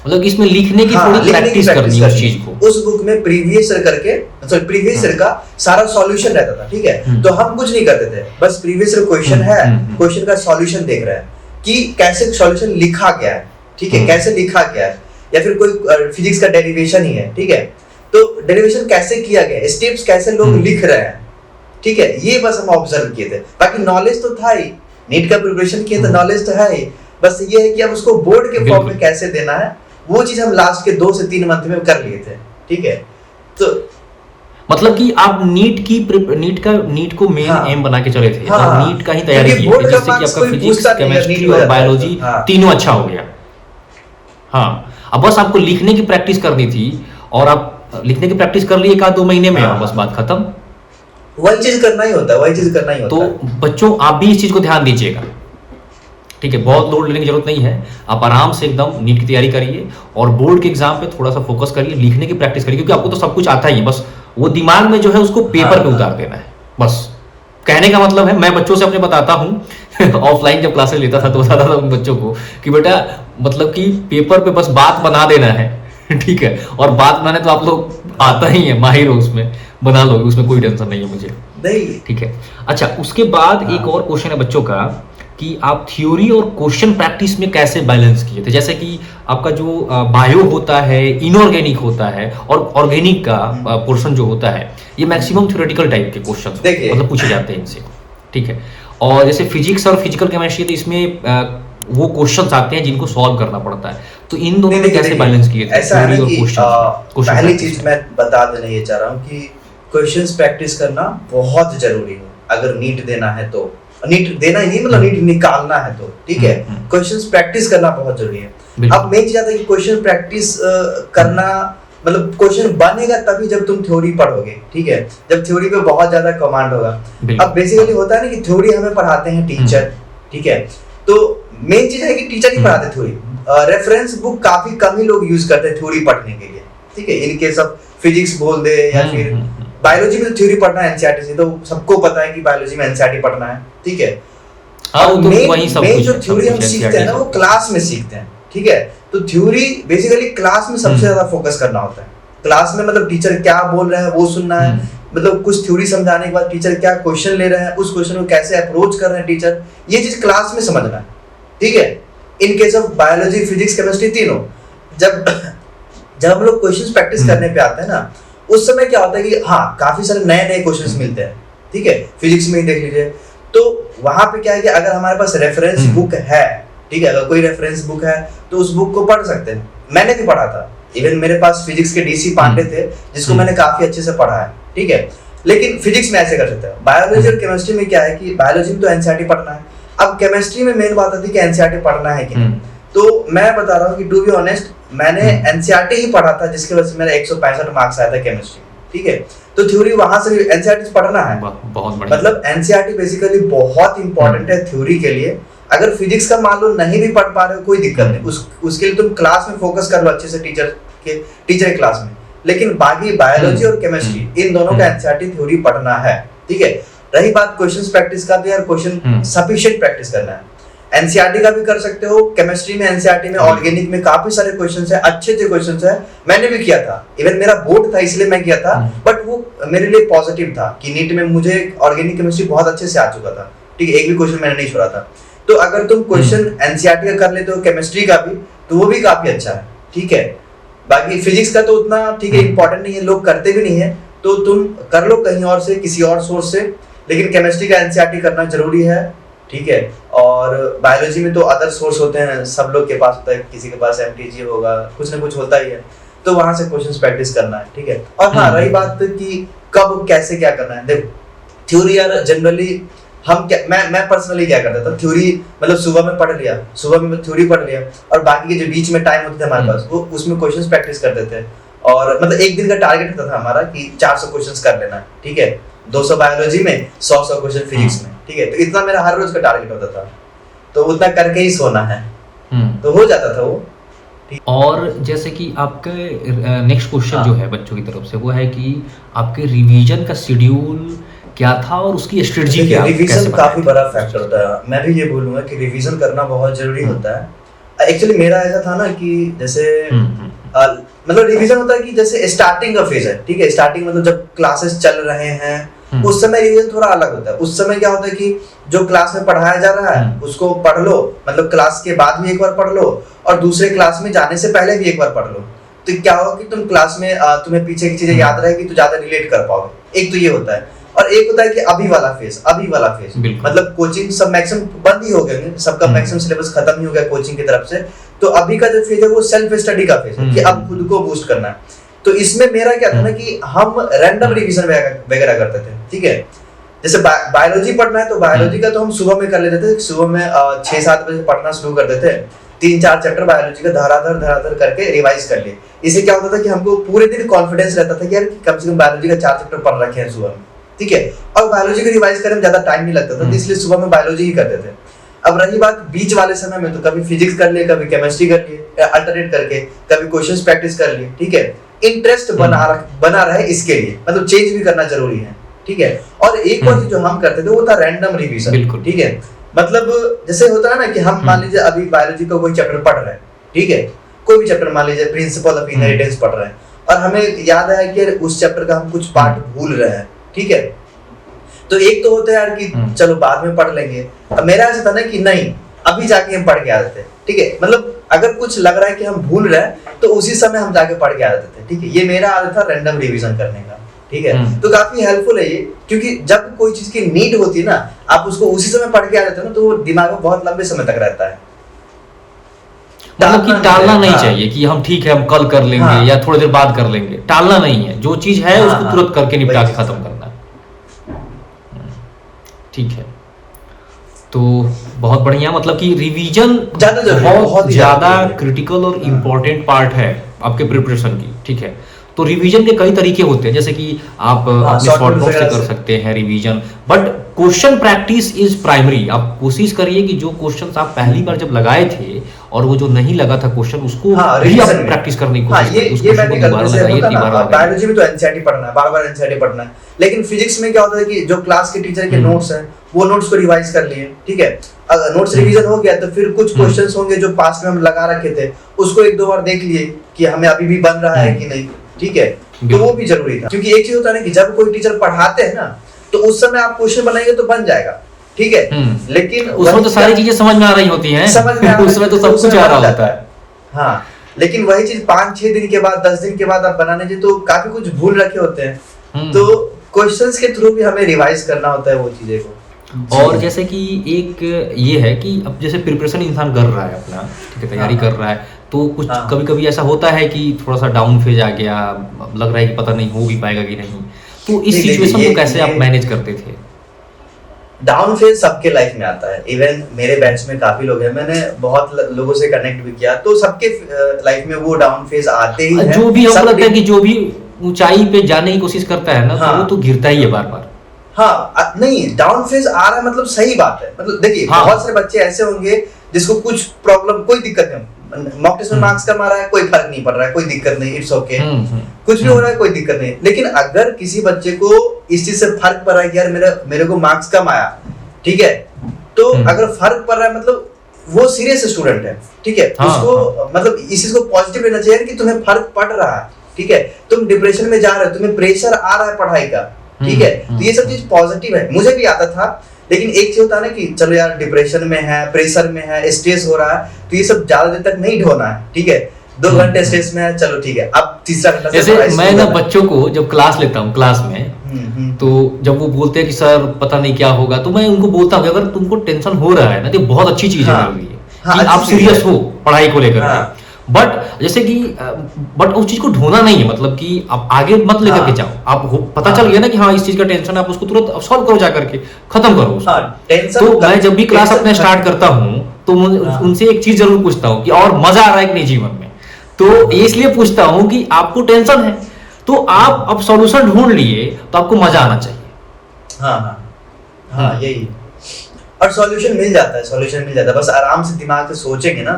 मतलब इसमें लिखने की थोड़ी प्रैक्टिस करनी है उस चीज को। उस बुक में प्रीवियस ईयर करके, मतलब प्रीवियस ईयर का सारा सॉल्यूशन रहता था, ठीक है, तो हम कुछ नहीं करते थे, बस प्रीवियस ईयर क्वेश्चन है, क्वेश्चन का सॉल्यूशन देख रहे हैं कि कैसे सॉल्यूशन लिखा गया है, ठीक है, कैसे लिखा गया है, या फिर कोई फिजिक्स का डेरिवेशन ही है, ठीक है, तो डेरिवेशन कैसे किया गया, स्टेप्स कैसे लोग लिख रहे हैं, ठीक है, ये बस हम ऑब्जर्व किए थे। बाकी नॉलेज तो था ही, नीट का प्रिपरेशन किए तो नॉलेज तो है ही, बस ये है कि अब उसको बोर्ड के फॉर्म में कैसे देना है, वो चीज हम लास्ट के 2 से 3 मंथ में कर लिए थे, ठीक है, तो मतलब कि आप नीट को मेन एम बना के चले थे, और नीट का ही तैयारी की, जिससे कि आपका फिजिक्स, केमिस्ट्री और बायोलॉजी तीनों अच्छा हो गया। हाँ, अब बस आपको लिखने की प्रैक्टिस करनी थी, और आप लिखने की प्रैक्टिस कर ली 1-2 महीने में, बस बात खत्म। वही चीज करना ही होता है, तो बच्चों आप भी इस चीज को ध्यान दीजिएगा, ठीक है, बहुत लोड लेने की जरूरत नहीं है, आप आराम से एकदम नीट की तैयारी करिए, और बोर्ड के एग्जाम पे थोड़ा सा फोकस करिए, लिखने की प्रैक्टिस करिए, क्योंकि आपको तो सब कुछ आता ही है, बस वो दिमाग में जो है उसको पेपर पे उतार देना है, बस कहने का मतलब है। मैं बच्चों से अपने बताता हूँ ऑफलाइन जब क्लासेस लेता था तो बताता था उन बच्चों को कि बेटा मतलब कि पेपर पे बस बात बना देना है ठीक है, और बात बनाने तो आप लोग आता ही है, माहिर हो उसमें, बना लोगे, उसमें कोई टेंशन नहीं है मुझे, नहीं, ठीक है। अच्छा, उसके बाद एक और क्वेश्चन है बच्चों का कि आप थ्योरी और क्वेश्चन प्रैक्टिस में कैसे बैलेंस किए थे। जैसे कि आपका जो बायो होता है, इनऑर्गेनिक होता है, और ऑर्गेनिक का पोर्शन जो होता है, ये मैक्सिमम थ्योरेटिकल टाइप के क्वेश्चन मतलब पूछे जाते हैं इनसे, ठीक है, और जैसे फिजिक्स और फिजिकल केमिस्ट्री, तो इसमें वो क्वेश्चंस आते हैं जिनको सॉल्व करना पड़ता है, तो इन दोनों में कैसे बैलेंस किए थे? ऐसा है कि पहली चीज मैं बता देना ये चाह रहा हूँ कि क्वेश्चंस प्रैक्टिस करना बहुत जरूरी है, अगर नीट देना है तो, नीट देना ही नहीं मतलब नीट निकालना है तो, ठीक है, क्वेश्चंस प्रैक्टिस करना बहुत जरूरी है। अब मेन चीज आता है कि क्वेश्चन प्रैक्टिस करना, मतलब क्वेश्चन बनेगा तभी जब तुम थ्योरी पढ़ोगे, ठीक है, जब थ्योरी पे बहुत ज्यादा कमांड होगा। अब बेसिकली होता है ना कि थ्योरी हमें पढ़ाते हैं टीचर, ठीक है, तो मेन चीज है कि टीचर ही पढ़ाते थ्योरी, रेफरेंस बुक काफी कम ही लोग यूज करते हैं थ्योरी पढ़ने के लिए, ठीक है, इन केस ऑफ फिजिक्स बोल दे या फिर बायोलॉजी में तो थ्योरी पढ़ना है एनसीईआरटी से, तो सबको पता है कि बायोलॉजी में एनसीईआरटी पढ़ना है, ठीक है, मेन जो थ्योरी हम सीखते हैं ना वो क्लास में सीखते हैं, ठीक है, तो थ्योरी बेसिकली क्लास में सबसे ज्यादा फोकस करना होता है। क्लास में मतलब टीचर क्या बोल रहे हैं वो सुनना है, मतलब कुछ थ्योरी समझाने के बाद टीचर क्या क्वेश्चन ले रहे हैं, उस क्वेश्चन को कैसे अप्रोच कर रहे हैं टीचर, ये चीज क्लास में समझना है, ठीक है। In case of biology, physics, chemistry तीनों, जब हम लोग क्वेश्चंस प्रैक्टिस करने पे आते हैं ना, उस समय क्या होता है कि हाँ काफी सारे नए नए क्वेश्चंस मिलते हैं, ठीक है, फिजिक्स में ही देख लीजिए, तो वहां पे क्या है कि अगर हमारे पास रेफरेंस बुक है, ठीक है, अगर कोई रेफरेंस बुक है तो उस बुक को पढ़ सकते हैं। मैंने भी पढ़ा था, इवन मेरे पास फिजिक्स के डीसी पांडे थे जिसको मैंने काफी अच्छे से पढ़ा है, ठीक है, लेकिन फिजिक्स में ऐसे कर सकते हैं। बायोलॉजी और केमिस्ट्री में क्या है कि बायोलॉजी में तो एनसीईआरटी पढ़ना है, अब केमिस्ट्री में मेन बात आती है कि एनसीईआरटी पढ़ना है कि नहीं, तो मैं बता रहा हूँ कि टू बी ऑनेस्ट मैंने एनसीईआरटी ही पढ़ा था, जिसकी वजह से मेरा 165 मार्क्स आया था केमिस्ट्री, ठीक है, तो थ्योरी वहां से भी एनसीईआरटी पढ़ना है, बहुत बढ़िया, मतलब एनसीईआरटी बेसिकली बहुत इंपॉर्टेंट है थ्योरी के लिए। अगर फिजिक्स का मान लो नहीं भी पढ़ पा रहे हो कोई दिक्कत नहीं, उसके लिए तुम क्लास में फोकस कर लो अच्छे से टीचर के क्लास में, लेकिन बाकी बायोलॉजी और केमिस्ट्री इन दोनों का एनसीईआरटी थ्योरी पढ़ना है, ठीक है। रही बात क्वेश्चंस प्रैक्टिस का, तो यार क्वेश्चन सफिशिएंट प्रैक्टिस करना है। एनसीईआरटी का भी कर सकते हो, केमिस्ट्री में एनसीईआरटी में ऑर्गेनिक में काफी सारे क्वेश्चंस है, अच्छे क्वेश्चंस है। मैंने भी किया था, इवन मेरा बोर्ड था इसलिए मैं किया था, बट वो मेरे लिए पॉजिटिव था कि नीट में मुझे ऑर्गेनिक केमिस्ट्री बहुत अच्छे से आ चुका था, ठीक है, एक भी क्वेश्चन मैंने नहीं छोड़ा था। तो अगर तुम क्वेश्चन एनसीईआरटी का कर लेते हो, केमिस्ट्री का भी, तो वो भी काफी अच्छा है, ठीक है। बाकी फिजिक्स का तो उतना ठीक है इंपॉर्टेंट नहीं है, लोग करते भी नहीं है, तो तुम कर लो कहीं और से, किसी और सोर्स से, लेकिन केमिस्ट्री का एनसीईआरटी करना जरूरी है, ठीक है। और बायोलॉजी में तो अदर सोर्स होते हैं, सब लोग के पास होता है, किसी के पास एमटीजी होगा, कुछ ना कुछ होता ही है, तो वहां से क्वेश्चंस प्रैक्टिस करना है, ठीक है। और हाँ, रही बात कि कब कैसे क्या करना है, देखो थ्योरी यार जनरली हम क्या, मैं पर्सनली क्या करता था, थ्योरी मतलब सुबह में पढ़ लिया, सुबह में थ्योरी पढ़ लिया, और बाकी के जो बीच में टाइम होते थे हमारे पास, वो उसमें क्वेश्चंस प्रैक्टिस करते थे। और मतलब एक दिन का टारगेट होता था हमारा कि 400 क्वेश्चंस कर लेना है, ठीक है, 200 बायोलॉजी में, 100 क्वेश्चन फिजिक्स में, ठीक है। तो इतना मेरा हर रोज का टारगेट होता था, तो उतना करके ही सोना है, तो हो जाता था वो। और जैसे कि आपके नेक्स्ट क्वेश्चन जो है बच्चों की तरफ से, वो है कि आपके रिवीजन का शेड्यूल क्या था और उसकी स्ट्रेटजी क्या, रिवीजन काफी बड़ा फैक्टर होता है। मैं भी ये बोलूंगा कि रिवीजन करना बहुत जरूरी होता है। एक्चुअली मेरा ऐसा था ना कि जैसे मतलब रिवीजन होता है कि जैसे स्टार्टिंग का फेज है, ठीक है, स्टार्टिंग मतलब जब क्लासेस चल रहे हैं, उस समय रिवीजन थोड़ा अलग होता है। उस समय क्या होता है कि जो क्लास में पढ़ाया जा रहा है उसको पढ़ लो, मतलब क्लास के बाद भी एक बार पढ़ लो, और दूसरे क्लास में जाने से पहले भी एक बार पढ़ लो। तो क्या होगा कि तुम क्लास में तुम्हें पीछे की चीजें याद रहेगी, तो ज्यादा रिलेट कर पाओगे। एक तो ये होता है, और एक होता है कि अभी वाला फेज, मतलब कोचिंग सब मैक्सिमम बंद ही हो गए, सबका मैक्सिमम सिलेबस खत्म ही हो गया कोचिंग की तरफ से। तो अभी का जो फेज है वो सेल्फ स्टडी का फेज है, कि अब खुद को बूस्ट करना है। तो इसमें मेरा क्या था ना कि हम रैंडम रिवीजन वगैरह करते थे, ठीक है। जैसे बायोलॉजी पढ़ना है तो बायोलॉजी का तो हम सुबह में कर लेते थे, सुबह में 6-7 बजे पढ़ना शुरू कर देते थे, 3-4 चैप्टर बायोलॉजी का धराधर करके रिवाइज कर लिए। इससे क्या होता था कि हमको पूरे दिन कॉन्फिडेंस रहता था कि यार कम से कम बायोलॉजी का 4 चैप्टर पढ़ रखे हैं सुबह में, ठीक है। और बायोलॉजी को रिवाइज करने में ज्यादा टाइम नहीं लगता था, इसलिए सुबह में बायोलॉजी ही करते थे। अब रही बात बीच वाले समय में, तो कभी फिजिक्स कर लिए, कभी केमिस्ट्री कर लिए, अल्टरनेट करके, कभी क्वेश्चंस प्रैक्टिस कर लिए, ठीक है। इंटरेस्ट बना रहे इसके लिए, मतलब चेंज भी करना जरूरी है, ठीक है। और एक और चीज जो हम करते थे वो था रैंडम रिवीजन, ठीक है। मतलब जैसे होता है ना कि हम मान लीजिए अभी बायोलॉजी का कोई चैप्टर पढ़ रहे हैं, ठीक है, कोई भी चैप्टर मान लीजिए प्रिंसिपल ऑफ इनहेरिटेंस पढ़ रहे हैं, और हमें याद है कि उस चैप्टर का हम कुछ पार्ट भूल रहे हैं, ठीक है। तो एक तो होता है यार कि चलो बाद में पढ़ लेंगे। अब मेरा ऐसा था ना कि नहीं, अभी जाके हम पढ़ के आ जाते, ठीक है। मतलब अगर कुछ लग रहा है कि हम भूल रहे हैं तो उसी समय हम जाके पढ़ के आ जाते थे, ठीक है। ये मेरा आदत था रैंडम रिवीजन करने का, ठीक है। तो काफी हेल्पफुल है ये, क्योंकि जब कोई चीज की नीड होती है ना, आप उसको उसी समय पढ़ के आ जाते हो ना, तो वो दिमाग में बहुत लंबे समय तक रहता है। मतलब कि टालना नहीं चाहिए कि हम ठीक है हम कल कर लेंगे या थोड़ी देर बाद कर लेंगे, टालना नहीं है, जो चीज है उसको तुरंत करके निपटा के खत्म करना है, ठीक है। तो बहुत बढ़िया, मतलब कि रिवीजन बहुत ज्यादा क्रिटिकल और इम्पोर्टेंट पार्ट है आपके प्रिपरेशन की, ठीक है। तो रिवीजन के कई तरीके होते हैं, जैसे कि आप अपने शॉर्ट नोट से कर सकते हैं revision, but question practice is primary. आप कोशिश करिए कि जो क्वेश्चंस आप पहली बार जब लगाए थे और वो जो नहीं लगा था क्वेश्चन, उसको भी आप प्रैक्टिस करने की कोशिश करिए, उस क्वेश्चन को दोबारा लगाइए, तीबार लगाइए। बायोलॉजी में तो एनसीईआरटी पढ़ना है, बार-बार एनसीईआरटी पढ़ना है, लेकिन फिजिक्स में क्या होता है कि जो क्लास के टीचर के नोट्स हैं वो नोट्स को रिवाइज कर लिए, ठीक है। अगर नोट्स रिवीजन हो गया तो फिर कुछ क्वेश्चंस होंगे जो पास्ट में हम लगा रखे थे, उसको 1-2 बार देख लिए कि हमें अभी भी बन रहा है कि नहीं, ठीक है। तो वो भी जरूरी था, क्योंकि एक चीज होता है ना कि जब कोई टीचर पढ़ाते हैं ना, तो उस समय आप क्वेश्चन बनाएंगे तो बन जाएगा, ठीक है। लेकिन उसमें तो सारी चीजें समझ में आ रही होती हैं, उसमें तो सब कुछ आ रहा होता है, हाँ। लेकिन वही चीज 5-6 दिन के बाद, 10 दिन के बाद आप बनाने चाहिए, तो काफी कुछ भूल रखे होते हैं, तो क्वेश्चंस के थ्रू भी हमें रिवाइज करना होता है वो चीजें को। और जैसे कि एक ये है कि अब जैसे प्रिपरेशन इंसान कर रहा है अपना, ठीक है, तैयारी कर रहा है, तो कुछ कभी कभी ऐसा होता है कि थोड़ा सा डाउन फेज आ गया, लग रहा है कि पता नहीं हो भी पाएगा कि नहीं, तो इस सिचुएशन को कैसे आप मैनेज करते थे? डाउन फेज सबके लाइफ में आता है, इवन मेरे बैच में काफी लोग हैं, मैंने बहुत लोगों से कनेक्ट भी किया, तो सबके लाइफ में वो डाउन फेज आते ही हैं। जो भी हम लगता है कि जो भी ऊंचाई पे जाने की कोशिश करता है ना, तो वो तो गिरता ही है बार बार। हाँ, नहीं, डाउन फेज आ रहा है मतलब सही बात है। मतलब देखिए बहुत सारे बच्चे ऐसे होंगे जिसको कुछ प्रॉब्लम, कोई दिक्कत नहीं, मॉक टेस्ट में मार्क्स कम आ रहा है, कोई फर्क नहीं पड़ रहा है, कोई दिक्कत नहीं, इट्स ओके, कुछ भी हो रहा है कोई दिक्कत नहीं। लेकिन अगर किसी बच्चे को इस चीज से फर्क पड़ रहा है कि यार मेरे को मार्क्स कम आया, ठीक है, तो अगर फर्क पड़ रहा है मतलब वो सीरियस स्टूडेंट है, ठीक है, उसको मतलब इस चीज को पॉजिटिव लेना चाहिए कि तुम्हें फर्क पड़ रहा है, ठीक है, तुम डिप्रेशन में जा रहे हो, तुम्हें प्रेशर आ रहा है पढ़ाई का, ठीक है, तो ये सब चीज पॉजिटिव है। मुझे भी आता था, लेकिन एक चीज होता है ना कि चलो यार डिप्रेशन में है, प्रेशर में है, स्ट्रेस हो रहा है, तो ये सब ज्यादा देर तक नहीं ढोना है, ठीक है, 2 घंटे स्ट्रेस में है, चलो ठीक है, अब तीसरा घंटा जैसे मैं ना बच्चों को जब क्लास लेता हूँ, क्लास में तो जब वो बोलते हैं कि सर पता नहीं क्या होगा, तो मैं उनको बोलता हूँ कि अगर तुमको टेंशन हो रहा है ना, तो बहुत अच्छी चीज है मेरे लिए कि आप सीरियस हो पढ़ाई को लेकर, बट जैसे कि बट उस चीज को ढूंढना नहीं है, मतलब कि आप आगे मत लेकर के जाओ, आप पता चल गया ना कि हाँ इस चीज का टेंशन है, आप उसको तुरंत सॉल्व करो, जाकर के खत्म करो उसको। तो मैं जब भी क्लास अपने स्टार्ट करता हूँ तो उनसे एक चीज जरूर पूछता हूँ कि और मजा आ रहा है कि नहीं जीवन में, तो ये इसलिए पूछता हूँ कि आपको टेंशन है तो आप अब सॉल्यूशन ढूंढ लिए तो आपको मजा आना चाहिए। हाँ यही, और सॉल्यूशन मिल जाता है, सॉल्यूशन मिल जाता है, बस आराम से दिमाग से सोचेंगे ना,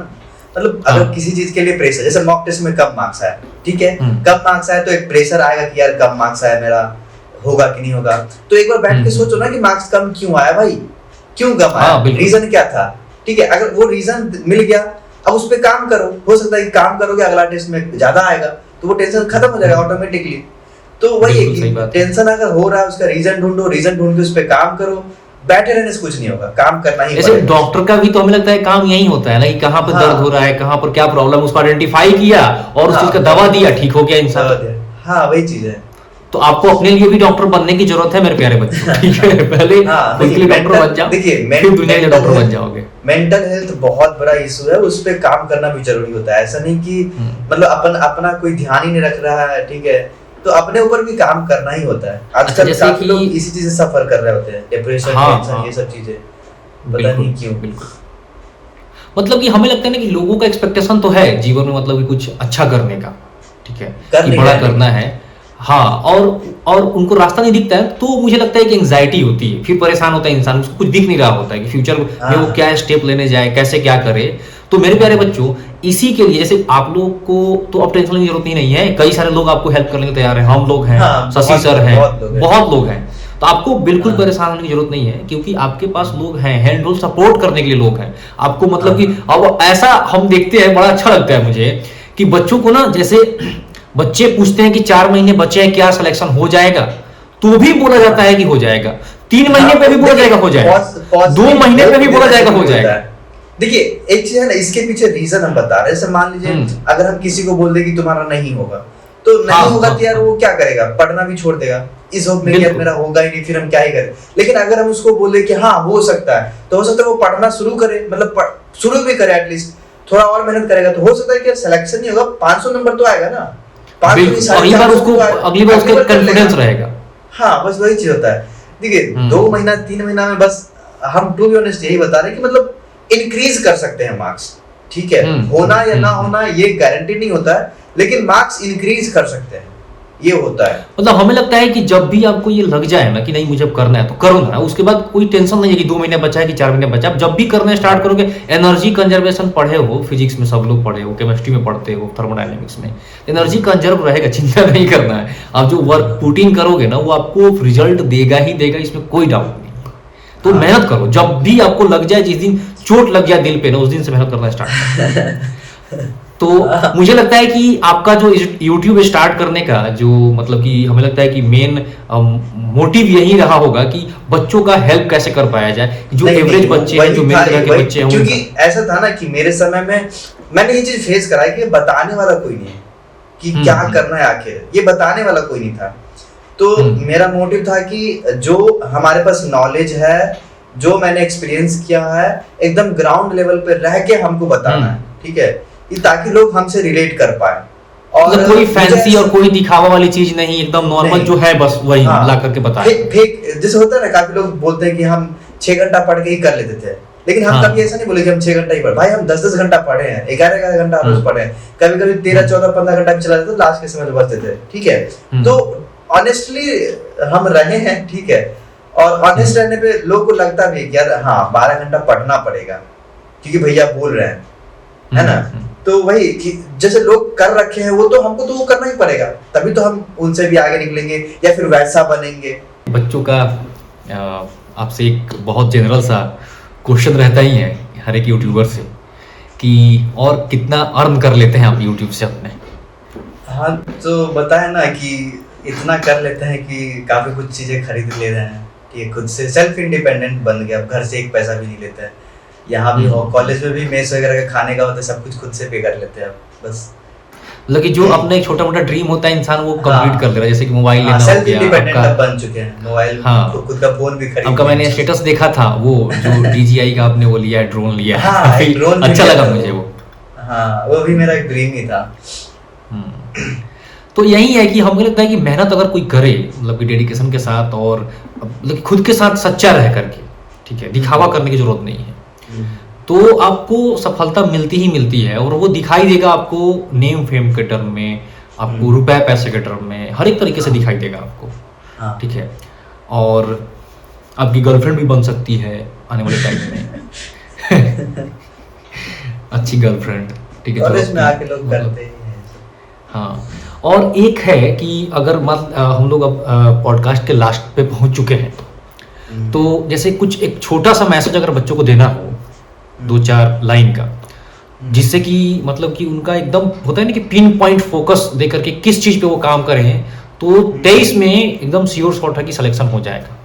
मतलब अगर किसी चीज के लिए प्रेशर, जैसे मॉक टेस्ट में कम मार्क्स आया, ठीक है, कम मार्क्स आया तो एक प्रेशर आएगा कि यार कम मार्क्स आया, मेरा होगा कि नहीं होगा, तो एक बार बैठ के सोचो ना कि मार्क्स कम क्यों आया भाई, क्यों कम आया, रीजन क्या था, ठीक है, अगर वो रीजन मिल गया अब उस पर काम करो, हो सकता है कि काम करोगे अगला टेस्ट में ज्यादा आएगा तो वो टेंशन खत्म हो जाएगा ऑटोमेटिकली। तो वही है कि टेंशन अगर हो रहा है उसका रीजन ढूंढो, रीजन ढूंढ के उस पर काम करो, बैठे रहने से कुछ नहीं होगा, काम करना ही पड़ेगा। डॉक्टर का भी तो हमें लगता है काम यही होता है ना कि कहाँ पर दर्द हो रहा है, कहाँ पर क्या प्रॉब्लम, उसको आइडेंटिफाई किया और उस चीज का दवा दिया, ठीक हो गया इंसान। हाँ वही चीज है। तो आपको अपने लिए भी डॉक्टर बनने की जरूरत है मेरे प्यारे बच्चों, ठीक है, पहले खुद के लिए डॉक्टर बन जाओ, देखिए फिर दुनिया के डॉक्टर बन जाओगे। मेंटल हेल्थ बहुत बड़ा इशू है, उस पे काम करना भी जरूरी होता है, ऐसा नहीं कि मतलब अपना कोई ध्यान ही नहीं रख रहा है, ठीक है, तो अपने ऊपर भी काम करना ही होता है। आजकल काफी लोग इसी चीज से सफर कर रहे होते हैं, डिप्रेशन, टेंशन, ये सब चीजें, पता नहीं क्यों। मतलब कि हमें लगता है ना कि लोगों का एक्सपेक्टेशन तो है जीवन में, मतलब कि कुछ अच्छा करने का, ठीक है, कि बड़ा करना है, हाँ, और उनको रास्ता नहीं दिखता है तो मुझे लगता है कि एंजाइटी होती है, फिर परेशान होता है इंसान, उसको कुछ दिख नहीं रहा होता है कि फ्यूचर में वो क्या स्टेप लेने जाए, कैसे क्या करे। तो मेरे प्यारे बच्चों, इसी के लिए जैसे आप लोग को तो अब टेंशन की जरूरत ही नहीं है, कई सारे लोग आपको हेल्प करने के तैयार हैं, हम लोग हैं, शशि सर हैं, बहुत लोग हैं, तो आपको बिल्कुल परेशान होने की जरूरत नहीं है, क्योंकि आपके पास लोग हैं, हैंड होल्ड सपोर्ट करने के लिए लोग हैं आपको। मतलब कि अब ऐसा हम देखते हैं, बड़ा अच्छा लगता है मुझे कि बच्चों को ना, जैसे बच्चे पूछते हैं कि 4 महीने बचे हैं, क्या सिलेक्शन हो जाएगा, तो भी बोला जाता है कि हो जाएगा, 3 महीने पे भी बोला जाएगा हो जाएगा, 2 महीने पे भी बोला जाएगा हो जाएगा। देखिए एक चीज है ना, इसके पीछे रीजन हम बता रहे हैं। जैसे मान लीजिए अगर हम किसी को बोल दे कि तुम्हारा नहीं होगा, तो नहीं होगा तो यार वो क्या करेगा, पढ़ना भी छोड़ देगा इस होप में कि यार मेरा होगा ही नहीं, फिर हम क्या ही करें। लेकिन अगर हम उसको बोले कि हाँ हो सकता है, तो हो सकता है वो पढ़ना शुरू करे, मतलब शुरू भी करे, एटलीस्ट थोड़ा और मेहनत करेगा, तो हो सकता है कि सिलेक्शन नहीं होगा, 500 नंबर तो आएगा ना, अगली बार उसका कॉन्फिडेंस रहेगा। हाँ बस वही चीज होता है। देखिए 2 महीना 3 महीना में बस हम टू बी ऑनेस्ट यही बता रहे हैं कि मतलब इंक्रीज कर सकते हैं मार्क्स, ठीक है, होना या ना होना ये गारंटी नहीं होता है, लेकिन मार्क्स इंक्रीज कर सकते हैं, ये होता है। मतलब हमें लगता है कि जब भी आपको ये लग जाए ना कि नहीं मुझे करना है तो करो ना, उसके बाद कोई टेंशन नहीं है कि 2 महीने बचा है कि 4 महीने बचा। आप जब भी करना स्टार्ट करोगे, एनर्जी कंजर्वेशन पढ़े हो, फिजिक्स में सब लोग पढ़े हो, केमिस्ट्री में पढ़ते हो, थर्मोडायनेमिक्स में, एनर्जी कंजर्व रहेगा, चिंता नहीं करना है। आप जो वर्क पुटिंग करोगे ना वो आपको रिजल्ट देगा ही देगा, इसमें कोई डाउट नहीं। तो मेहनत करो, जब भी आपको लग जाए, जिस दिन चोट लग गया दिल पे ना, उस दिन से मेहनत करना स्टार्ट तो मुझे लगता है कि आपका जो YouTube स्टार्ट करने का जो मतलब कि हमें लगता है कि मेन मोटिव यही रहा होगा कि बच्चों का हेल्प कैसे कर पाया जाए, जो एवरेज बच्चे हैं, जो मेरे तरह के बच्चे हैं। क्योंकि ऐसा था ना कि मेरे समय में मैंने ये चीज फेस करा है कि बताने वाला कोई नहीं है कि क्या करना है, आखिर ये बताने वाला कोई नहीं था। तो मेरा मोटिव था कि जो हमारे पास नॉलेज है, जो मैंने एक्सपीरियंस किया है, एकदम ग्राउंड लेवल पे रह के हमको बताना है, ठीक है, ताकि लोग हमसे रिलेट कर पाए। और कोई फैंसी और कोई दिखावा वाली चीज नहीं, एकदम नॉर्मल जो है बस वही ला करके बताए। फेक जैसे होता है ना, काफी लोग बोलते हैं कि हम 6 घंटा पढ़ के ही कर लेते थे, लेकिन हम कभी ऐसा नहीं बोले कि हम 6 घंटा ही पढ़े। भाई हम 10-10 घंटा पढ़े हैं, 11-11 घंटा रोज पढ़े हैं, कभी कभी 13-14-15 घंटा भी चला जाता था, लास्ट के समय में बचते थे, ठीक है। तो ऑनेस्टली हम रहे हैं, ठीक है, और ऑनेस्ट रहने पे लोग को लगता भी है कि यार हाँ 12 घंटा पढ़ना पड़ेगा क्योंकि भैया बोल रहे हैं, है ना। तो वही कि जैसे लोग कर रखे हैं वो तो हमको तो वो करना ही पड़ेगा, तभी तो हम उनसे भी आगे निकलेंगे या फिर वैसा बनेंगे। बच्चों का आपसे एक बहुत जनरल सा क्वेश्चन रहता ही है हर एक यूट्यूबर से कि और कितना अर्न कर लेते हैं आप यूट्यूब से अपने। हाँ, तो बताया ना कि इतना कर लेते हैं कि काफी कुछ चीजें खरीद ले रहे हैं कि खुद से सेल्फ इंडिपेंडेंट बन गया, अब घर से एक पैसा भी नहीं लेते हैं। यहाँ भी हो, कॉलेज में भी मेस वगैरह का खाने का होता है, सब कुछ खुद से पे कर लेते हैं अब बस। मतलब कि जो अपना एक छोटा मोटा ड्रीम होता है इंसान वो कंप्लीट कर ले रहा है, जैसे कि मोबाइल लेना हो सेल्फ गया इंडिपेंडेंट आपका। अब बन चुके हैं, मोबाइल हाँ। खुद का फोन भी खरीद आपका मैंने स्टेटस देखा था वो जो DJI का आपने वो लिया है, ड्रोन लिया है। हाँ, काफी एक ड्रोन भी अच्छा लिया लगा था मुझे वो। हाँ, वो भी मेरा एक ड्रीम ही था। तो यही है कि हमको लगता है कि मेहनत अगर कोई करे मतलब कि डेडिकेशन के साथ और मतलब कि खुद के साथ सच्चा रह करके, ठीक है, दिखावा करने की जरूरत नहीं है, तो आपको सफलता मिलती ही मिलती है। और वो दिखाई देगा आपको नेम फेम के टर्म में, आपको रुपए पैसे के टर्म में, हर एक तरीके से दिखाई देगा आपको, ठीक है। और आपकी गर्लफ्रेंड भी बन सकती है आने वाले टाइम में। अच्छी गर्लफ्रेंड, ठीक है। कॉलेज में आके लोग करते ही हैं। हाँ, और एक है कि अगर हम लोग अब पॉडकास्ट के लास्ट पे पहुंच चुके हैं, तो जैसे कुछ एक छोटा सा मैसेज अगर बच्चों को देना हो 2-4 लाइन का, जिससे कि मतलब कि उनका एकदम होता है ना कि पिन पॉइंट फोकस दे करके किस चीज पे वो काम करें, तो 23 में एकदम श्योर शॉट है कि सिलेक्शन हो जाएगा।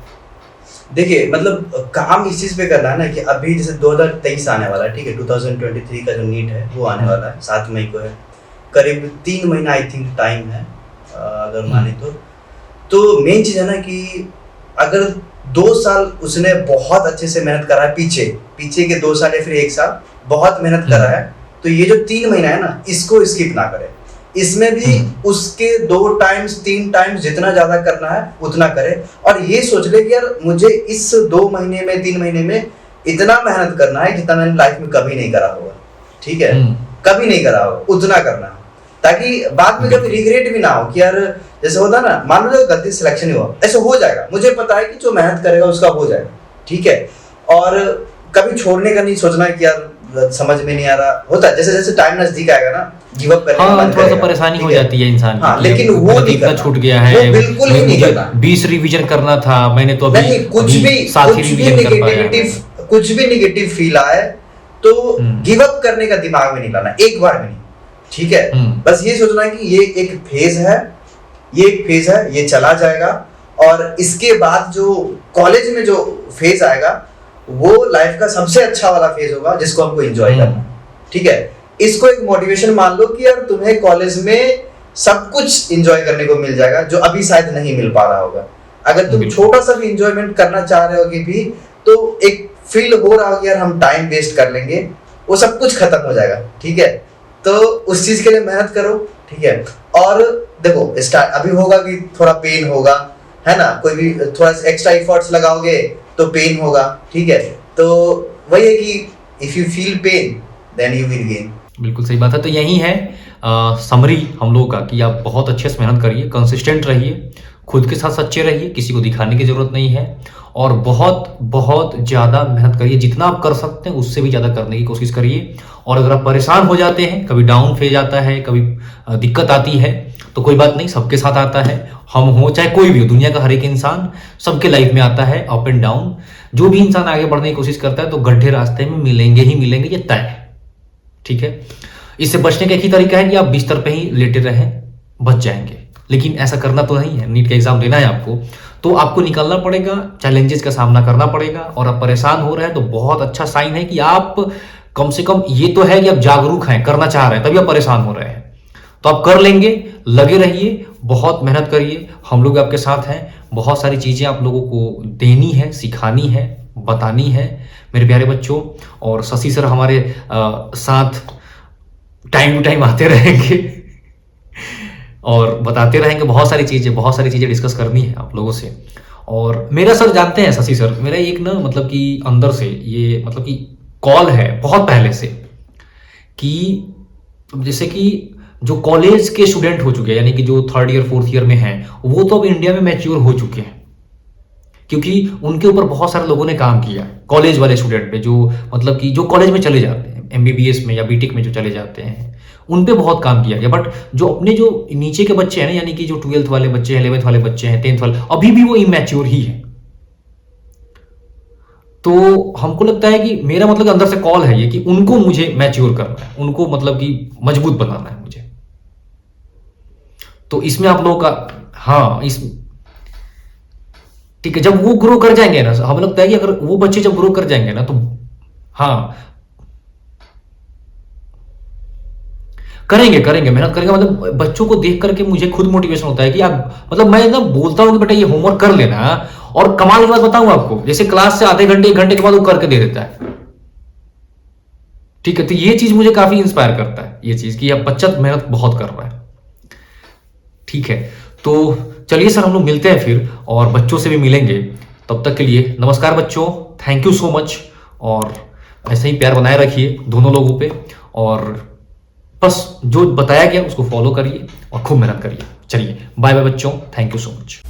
देखिए मतलब काम इस चीज पे करना है ना कि अभी जैसे 2023 आने वाला है, ठीक है, 2023 का जो नीट है वो आने वाला है, 7 मई को है, करीब 3 महीना आई थिंक टाइम है अगर माने तो मेन चीज है ना कि अगर 2 साल उसने बहुत अच्छे से मेहनत करा है, पीछे के 2 साल या फिर 1 साल बहुत मेहनत करा है, तो ये जो 3 महीना है ना इसको स्किप ना करे। इसमें भी उसके 2 टाइम्स 3 टाइम्स जितना ज्यादा करना है उतना करे, और ये सोच ले कि यार मुझे इस 2 महीने में 3 महीने में इतना मेहनत करना है जितना मैंने लाइफ में कभी नहीं करा होगा, ठीक है, कभी नहीं करा होगा, उतना करना है, ताकि बाद में कभी रिग्रेट भी ना हो कि यार जैसे होता ना, मान लो गलती सिलेक्शन ही हुआ, ऐसे हो जाएगा, मुझे पता है कि जो मेहनत करेगा उसका हो जाएगा, ठीक है। और कभी छोड़ने का नहीं सोचना कि यार समझ में नहीं आ रहा, होता है जैसे जैसे टाइम नजदीक आएगा ना गिव अप करने का मन थोड़ा सा करेगा, परेशानी हो जाती है इंसान की। हाँ, लेकिन वो नहीं इतना करना, छूट गया है, वो बिल्कुल ही नहीं करना। 20 रिवीजन करना था मैंने तो नहीं, कुछ भी रिवीजन कुछ भी नेगेटिव फील आए तो गिव अप करने का दिमाग में नहीं लाना, एक बार में नहीं, ठीक है। बस ये सोचना कि ये एक फेज है, ये चला जाएगा, और इसके बाद जो कॉलेज में जो फेज आएगा वो लाइफ का सबसे अच्छा वाला फेज होगा जिसको हमको एंजॉय करना, ठीक है। इसको एक मोटिवेशन मान लो कि यार तुम्हें कॉलेज में सब कुछ एंजॉय करने को मिल जाएगा जो अभी शायद नहीं मिल पा रहा होगा। अगर तुम छोटा सा भी एंजॉयमेंट करना चाह रहे होगे भी तो एक फील हो रहा होगा यार हम टाइम वेस्ट कर लेंगे, वो सब कुछ खत्म हो जाएगा, ठीक है। तो उस चीज के लिए मेहनत करो, ठीक है। और देखो स्टार्ट अभी होगा कि थोड़ा पेन होगा, है ना, कोई भी थोड़ा एक्स्ट्रा एफर्ट्स लगाओगे तो पेन होगा, ठीक है। तो वही है कि if you feel pain then you will gain. बिल्कुल सही बात है। तो यही है समरी हम लोगों का कि आप बहुत अच्छे से मेहनत करिए, कंसिस्टेंट रहिए, खुद के साथ सच्चे रहिए, किसी को दिखाने की जरूरत नहीं है, और बहुत बहुत ज़्यादा मेहनत करिए, जितना आप कर सकते हैं उससे भी ज़्यादा करने की कोशिश करिए। और अगर आप परेशान हो जाते हैं, कभी डाउन फेज आता है, कभी दिक्कत आती है, तो कोई बात नहीं, सबके साथ आता है, हम हो चाहे कोई भी हो, दुनिया का हर एक इंसान, सबके लाइफ में आता है अप एंड डाउन। जो भी इंसान आगे बढ़ने की कोशिश करता है तो गड्ढे रास्ते में मिलेंगे ही मिलेंगे, ये तय है, ठीक है। इससे बचने का एक ही तरीका है कि आप बिस्तर पे ही लेटे रहें, बच जाएंगे। लेकिन ऐसा करना तो नहीं है, नीट का एग्जाम देना है आपको, तो आपको निकलना पड़ेगा, चैलेंजेस का सामना करना पड़ेगा। और आप परेशान हो रहे हैं तो बहुत अच्छा साइन है कि आप कम से कम ये तो है कि आप जागरूक हैं, करना चाह रहे हैं, तभी आप परेशान हो रहे हैं। तो आप कर लेंगे, लगे रहिए, बहुत मेहनत करिए, हम लोग आपके साथ हैं। बहुत सारी चीज़ें आप लोगों को देनी है, सिखानी है, बतानी है मेरे प्यारे बच्चों। और शशि सर हमारे साथ टाइम टू टाइम आते रहेंगे और बताते रहेंगे बहुत सारी चीज़ें डिस्कस करनी है आप लोगों से। और मेरा सर जानते हैं शशि सर, मेरा एक ना मतलब कि अंदर से ये मतलब कि कॉल है बहुत पहले से कि जैसे कि जो कॉलेज के स्टूडेंट हो चुके हैं, यानी कि जो 3rd ईयर 4th ईयर में हैं, वो तो अब इंडिया में मैच्योर हो चुके हैं क्योंकि उनके ऊपर बहुत सारे लोगों ने काम किया है, कॉलेज वाले स्टूडेंट पे, जो मतलब कि जो कॉलेज में चले जाते हैं, एमबीबीएस में या बीटेक में जो चले जाते हैं, उन पे बहुत काम किया गया। बट जो अपने जो नीचे के बच्चे हैं ना, यानी कि जो 12th वाले बच्चे हैं, 11th वाले बच्चे हैं, 10th वाले, अभी भी वो इमैच्योर ही है। तो हमको लगता है कि मेरा मतलब अंदर से कॉल है ये कि उनको मुझे मैच्योर करना है, उनको मतलब कि मजबूत बनाना है मुझे। तो इसमें आप लोगों का, हाँ, इस ठीक है, जब वो ग्रो कर जाएंगे ना, हमें लगता है कि अगर वो बच्चे जब ग्रो कर जाएंगे ना, तो हाँ, करेंगे मेहनत करेंगे। मतलब बच्चों को देख करके मुझे खुद मोटिवेशन होता है कि आप, मतलब मैं ना बोलता हूँ कि बेटा ये होमवर्क कर लेना, और कमाल की बात बताऊं आपको, जैसे क्लास से आधे घंटे 1 घंटे के बाद वो करके दे देता है। ठीक है, तो ये चीज मुझे काफी इंस्पायर करता है, ये चीज कि अब बच्चा मेहनत बहुत कर रहा है। ठीक है, तो चलिए सर, हम लोग मिलते हैं फिर, और बच्चों से भी मिलेंगे। तब तक के लिए नमस्कार बच्चों, थैंक यू सो मच, और ऐसे ही प्यार बनाए रखिए दोनों लोगों पे, और बस जो बताया गया उसको फॉलो करिए और खूब मेहनत करिए। चलिए, बाय बाय बच्चों, थैंक यू सो मच।